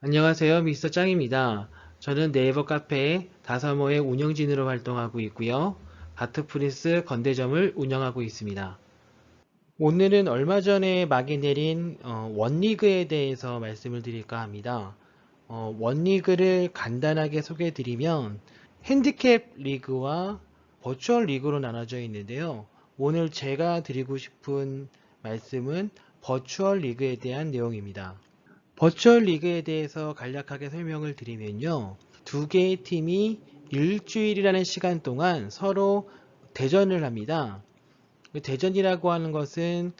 안녕하세요. 미스터 짱입니다. 저는 네이버 카페 다사모의 운영진으로 활동하고 있고요. 바트프린스 건대점을 운영하고 있습니다. 오늘은 얼마 전에 막이 내린 원리그에 대해서 말씀을 드릴까 합니다. 원리그를 간단하게 소개해 드리면 핸디캡 리그와 버추얼 리그로 나눠져 있는데요. 오늘 제가 드리고 싶은 말씀은 버추얼 리그에 대한 내용입니다. 버추얼 리그에 대해서 간략하게 설명을 드리면요. 두 개의 팀이 일주일이라는 시간 동안 서로 대전을 합니다. 대전이라고 하는 것은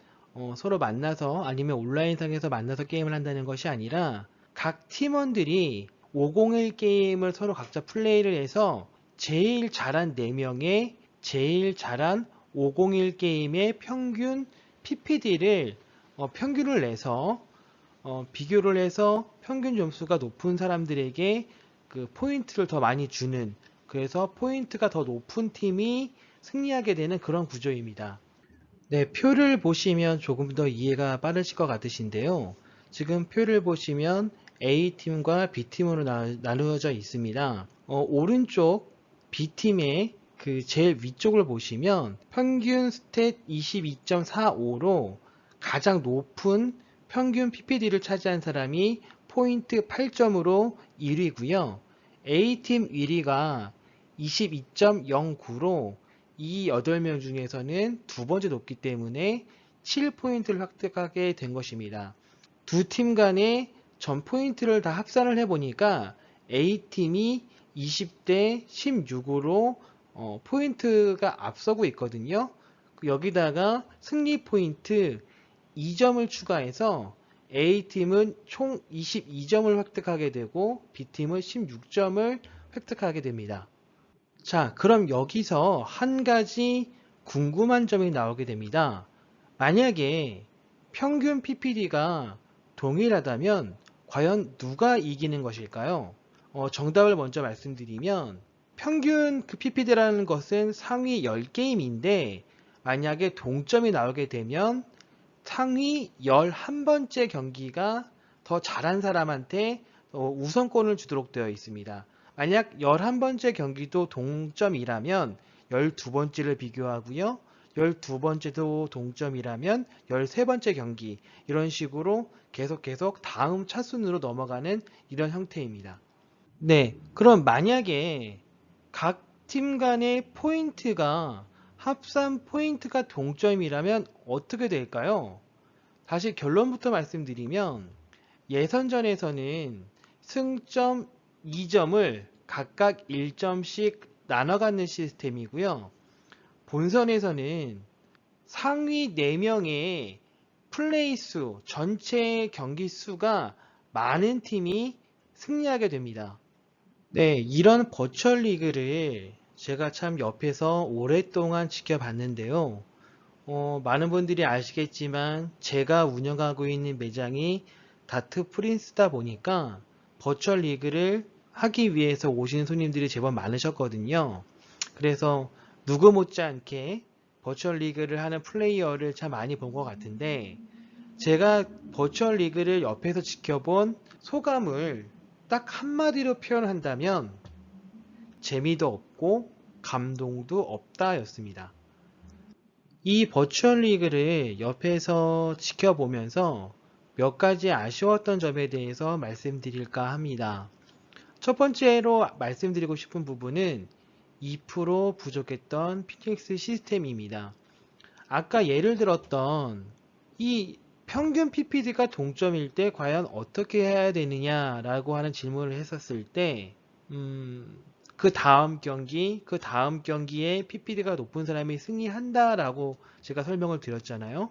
서로 만나서 아니면 온라인상에서 만나서 게임을 한다는 것이 아니라 각 팀원들이 501 게임을 서로 각자 플레이를 해서 제일 잘한 4명의 제일 잘한 501 게임의 평균 PPD를 평균을 내서 비교를 해서 평균 점수가 높은 사람들에게 그 포인트를 더 많이 주는, 그래서 포인트가 더 높은 팀이 승리하게 되는 그런 구조입니다. 네, 표를 보시면 조금 더 이해가 빠르실 것 같으신데요. 지금 표를 보시면 A팀과 B팀으로 나누어져 있습니다. 오른쪽 B팀의 그 제일 위쪽을 보시면 평균 스탯 22.45로 가장 높은 평균 PPD를 차지한 사람이 포인트 8점으로 1위고요. A팀 1위가 22.09로 이 8명 중에서는 두 번째 높기 때문에 7포인트를 획득하게 된 것입니다. 두 팀 간의 전 포인트를 다 합산을 해보니까 A팀이 20대 16으로 포인트가 앞서고 있거든요. 여기다가 승리 포인트 2점을 추가해서 A팀은 총 22점을 획득하게 되고 B팀은 16점을 획득하게 됩니다. 자, 그럼 여기서 한 가지 궁금한 점이 나오게 됩니다. 만약에 평균 PPD가 동일하다면 과연 누가 이기는 것일까요? 정답을 먼저 말씀드리면 평균 그 PPD라는 것은 상위 10게임인데 만약에 동점이 나오게 되면 상위 11번째 경기가 더 잘한 사람한테 우선권을 주도록 되어 있습니다. 만약 11번째 경기도 동점이라면 12번째를 비교하고요. 12번째도 동점이라면 13번째 경기, 이런 식으로 계속 다음 차순으로 넘어가는 이런 형태입니다. 네, 그럼 만약에 각 팀 간의 포인트가 합산 포인트가 동점이라면 어떻게 될까요? 다시 결론부터 말씀드리면 예선전에서는 승점 2점을 각각 1점씩 나눠 갖는 시스템이고요. 본선에서는 상위 4명의 플레이 수, 전체 경기 수가 많은 팀이 승리하게 됩니다. 네, 이런 버추얼 리그를 제가 참 옆에서 오랫동안 지켜봤는데요. 많은 분들이 아시겠지만 제가 운영하고 있는 매장이 다트 프린스다 보니까 버추얼 리그를 하기 위해서 오시는 손님들이 제법 많으셨거든요. 그래서 누구 못지않게 버추얼 리그를 하는 플레이어를 참 많이 본 것 같은데, 제가 버추얼 리그를 옆에서 지켜본 소감을 딱 한마디로 표현한다면 재미도 없고 감동도 없다 였습니다. 이 버추얼 리그를 옆에서 지켜보면서 몇 가지 아쉬웠던 점에 대해서 말씀드릴까 합니다. 첫 번째로 말씀드리고 싶은 부분은 2% 부족했던 피닉스 시스템입니다. 아까 예를 들었던 이 평균 PPD가 동점일 때 과연 어떻게 해야 되느냐라고 하는 질문을 했었을 때, 그 다음 경기, 그 다음 경기에 PPD가 높은 사람이 승리한다라고 제가 설명을 드렸잖아요.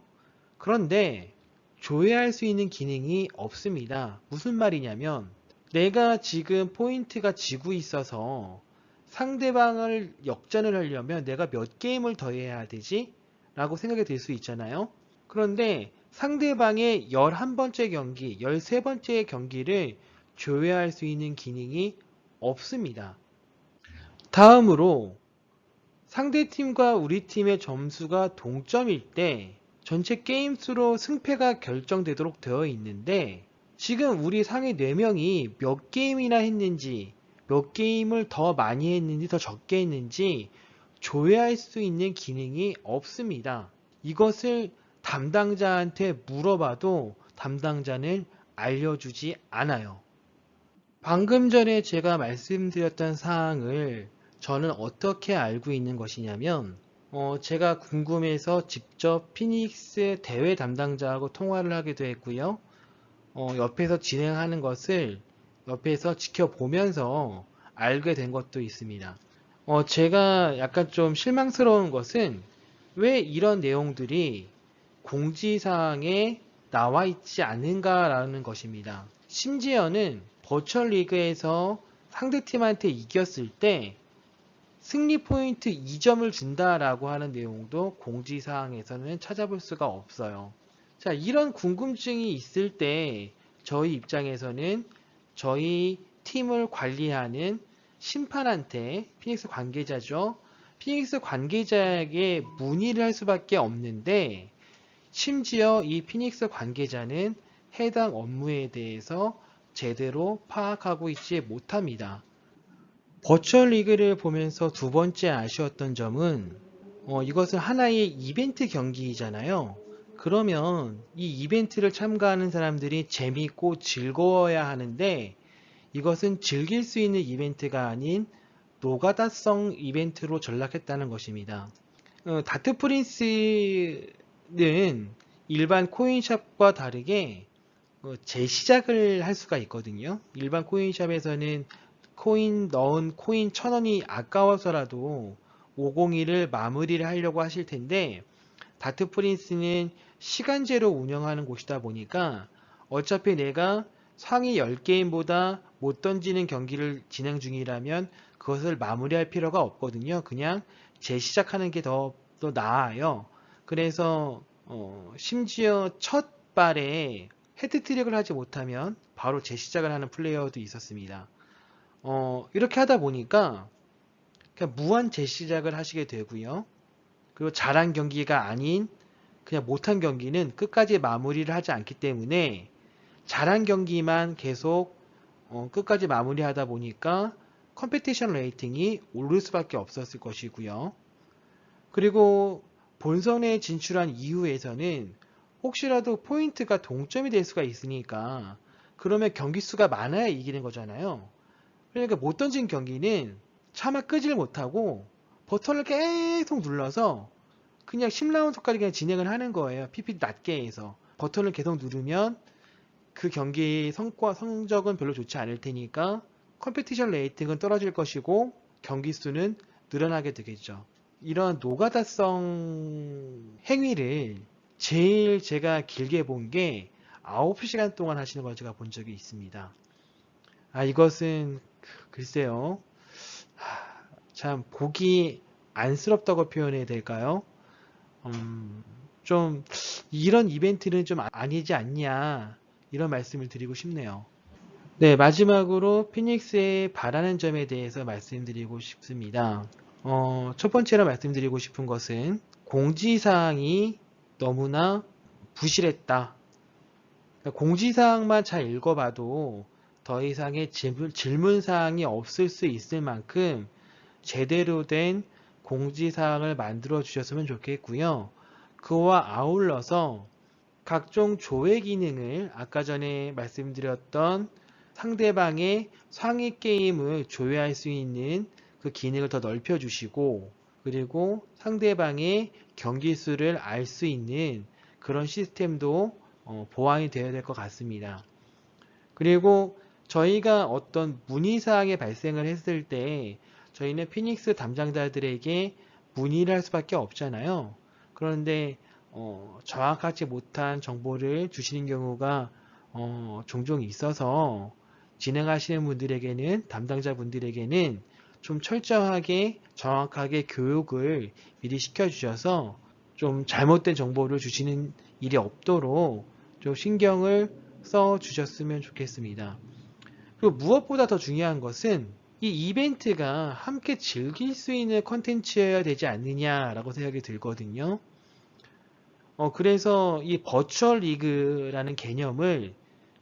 그런데 조회할 수 있는 기능이 없습니다. 무슨 말이냐면 내가 지금 포인트가 지고 있어서 상대방을 역전을 하려면 내가 몇 게임을 더 해야 되지? 라고 생각이 들 수 있잖아요. 그런데 상대방의 11번째 경기, 13번째 경기를 조회할 수 있는 기능이 없습니다. 다음으로 상대팀과 우리 팀의 점수가 동점일 때 전체 게임 수로 승패가 결정되도록 되어 있는데, 지금 우리 상위 4명이 몇 게임이나 했는지, 몇 게임을 더 많이 했는지, 더 적게 했는지 조회할 수 있는 기능이 없습니다. 이것을 담당자한테 물어봐도 담당자는 알려주지 않아요. 방금 전에 제가 말씀드렸던 사항을 저는 어떻게 알고 있는 것이냐면, 제가 궁금해서 직접 피닉스 대회 담당자하고 통화를 하기도 했고요. 옆에서 진행하는 것을 옆에서 지켜보면서 알게 된 것도 있습니다. 제가 약간 좀 실망스러운 것은 왜 이런 내용들이 공지사항에 나와 있지 않은가라는 것입니다. 심지어는 버추얼 리그에서 상대팀한테 이겼을 때 승리 포인트 2점을 준다라고 하는 내용도 공지사항에서는 찾아볼 수가 없어요. 자, 이런 궁금증이 있을 때 저희 입장에서는 저희 팀을 관리하는 심판한테, 피닉스 관계자죠. 피닉스 관계자에게 문의를 할 수밖에 없는데, 심지어 이 피닉스 관계자는 해당 업무에 대해서 제대로 파악하고 있지 못합니다. 버추얼 리그를 보면서 두 번째 아쉬웠던 점은 이것은 하나의 이벤트 경기이잖아요. 그러면 이 이벤트를 참가하는 사람들이 재미있고 즐거워야 하는데 이것은 즐길 수 있는 이벤트가 아닌 노가다성 이벤트로 전락했다는 것입니다. 다트 프린스는 일반 코인샵과 다르게 재시작을 할 수가 있거든요. 일반 코인샵에서는 코인 넣은 코인 1000원이 아까워서라도 501을 마무리를 하려고 하실 텐데 다트 프린스는 시간제로 운영하는 곳이다 보니까 어차피 내가 상위 10게임보다 못 던지는 경기를 진행 중이라면 그것을 마무리할 필요가 없거든요. 그냥 재시작하는 게 더 나아요. 그래서 심지어 첫 발에 헤드트릭을 하지 못하면 바로 재시작을 하는 플레이어도 있었습니다. 이렇게 하다 보니까 그냥 무한 재시작을 하시게 되고요. 그리고 잘한 경기가 아닌 그냥 못한 경기는 끝까지 마무리를 하지 않기 때문에 잘한 경기만 계속 끝까지 마무리하다 보니까 컴피티션 레이팅이 오를 수밖에 없었을 것이고요. 그리고 본선에 진출한 이후에서는 혹시라도 포인트가 동점이 될 수가 있으니까 그러면 경기 수가 많아야 이기는 거잖아요. 그러니까 못 던진 경기는 차마 끄질 못하고 버튼을 계속 눌러서 그냥 10라운드까지 그냥 진행을 하는 거예요. PP 낮게 해서. 버튼을 계속 누르면 그 경기의 성적은 별로 좋지 않을 테니까 컴피티션 레이팅은 떨어질 것이고 경기 수는 늘어나게 되겠죠. 이런 노가다성 행위를 제일 제가 길게 본 게 9시간 동안 하시는 걸 제가 본 적이 있습니다. 이것은 글쎄요. 참 보기 안쓰럽다고 표현해야 될까요? 좀 이런 이벤트는 좀 아니지 않냐 이런 말씀을 드리고 싶네요. 네, 마지막으로 피닉스에 바라는 점에 대해서 말씀드리고 싶습니다. 첫 번째로 말씀드리고 싶은 것은 공지사항이 너무나 부실했다. 공지사항만 잘 읽어봐도 더 이상의 질문사항이 없을 수 있을 만큼 제대로 된 공지사항을 만들어 주셨으면 좋겠고요. 그와 아울러서 각종 조회 기능을 아까 전에 말씀드렸던 상대방의 상위 게임을 조회할 수 있는 그 기능을 더 넓혀 주시고 그리고 상대방의 경기 수를 알 수 있는 그런 시스템도 보완이 되어야 될 것 같습니다. 그리고 저희가 어떤 문의사항이 발생을 했을 때 저희는 피닉스 담당자들에게 문의를 할 수밖에 없잖아요. 그런데 정확하지 못한 정보를 주시는 경우가 종종 있어서 진행하시는 분들에게는 담당자분들에게는 좀 철저하게 정확하게 교육을 미리 시켜주셔서 좀 잘못된 정보를 주시는 일이 없도록 좀 신경을 써 주셨으면 좋겠습니다. 그리고 무엇보다 더 중요한 것은 이 이벤트가 함께 즐길 수 있는 컨텐츠여야 되지 않느냐라고 생각이 들거든요. 그래서 이 버추얼 리그라는 개념을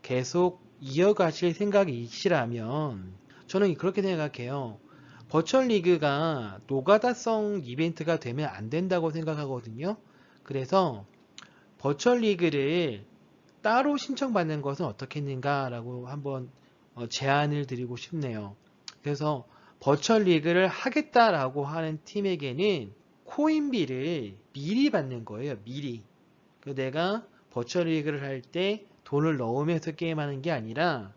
계속 이어가실 생각이시라면 저는 그렇게 생각해요. 버추얼 리그가 노가다성 이벤트가 되면 안 된다고 생각하거든요. 그래서 버추얼 리그를 따로 신청받는 것은 어떻겠는가라고 한번 제안을 드리고 싶네요. 그래서 버추얼 리그를 하겠다라고 하는 팀에게는 코인비를 미리 받는 거예요. 미리. 내가 버추얼 리그를 할 때 돈을 넣으면서 게임하는 게 아니라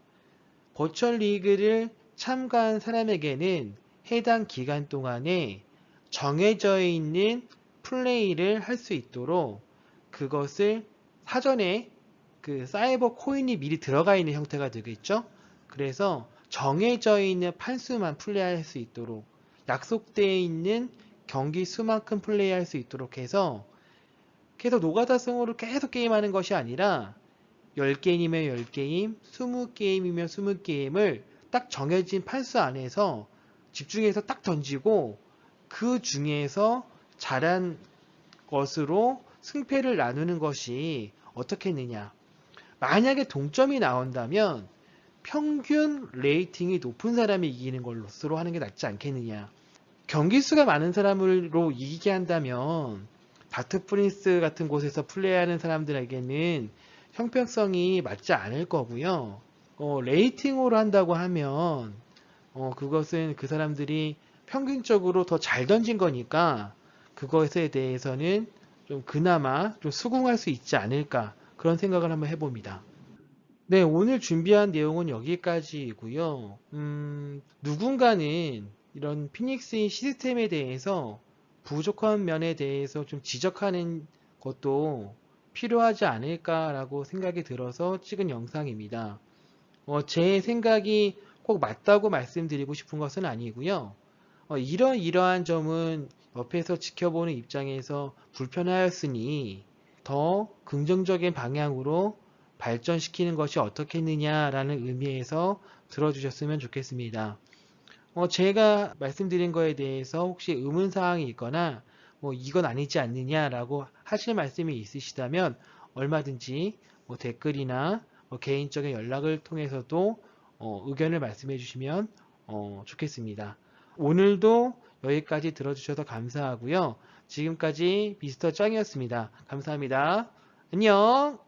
버추얼 리그를 참가한 사람에게는 해당 기간 동안에 정해져 있는 플레이를 할 수 있도록 그것을 사전에 그 사이버 코인이 미리 들어가 있는 형태가 되겠죠. 그래서 정해져 있는 판수만 플레이할 수 있도록 약속되어 있는 경기 수만큼 플레이할 수 있도록 해서 계속 노가다성으로 계속 게임하는 것이 아니라 10게임이면 10게임, 20게임이면 20게임을 딱 정해진 판수 안에서 집중해서 딱 던지고 그 중에서 잘한 것으로 승패를 나누는 것이 어떻겠느냐. 만약에 동점이 나온다면 평균 레이팅이 높은 사람이 이기는 걸로 하는 게 낫지 않겠느냐. 경기 수가 많은 사람으로 이기게 한다면 다트 프린스 같은 곳에서 플레이하는 사람들에게는 형평성이 맞지 않을 거고요. 레이팅으로 한다고 하면 그것은 그 사람들이 평균적으로 더 잘 던진 거니까 그것에 대해서는 좀 그나마 좀 수긍할 수 있지 않을까 그런 생각을 한번 해봅니다. 네, 오늘 준비한 내용은 여기까지이고요. 누군가는 이런 피닉스의 시스템에 대해서 부족한 면에 대해서 좀 지적하는 것도 필요하지 않을까라고 생각이 들어서 찍은 영상입니다. 제 생각이 꼭 맞다고 말씀드리고 싶은 것은 아니고요. 이러이러한 점은 옆에서 지켜보는 입장에서 불편하였으니 더 긍정적인 방향으로 발전시키는 것이 어떻겠느냐라는 의미에서 들어주셨으면 좋겠습니다. 제가 말씀드린 거에 대해서 혹시 의문사항이 있거나 이건 아니지 않느냐라고 하실 말씀이 있으시다면 얼마든지 댓글이나 개인적인 연락을 통해서도 의견을 말씀해 주시면 좋겠습니다. 오늘도 여기까지 들어주셔서 감사하고요. 지금까지 미스터 짱이었습니다. 감사합니다. 안녕!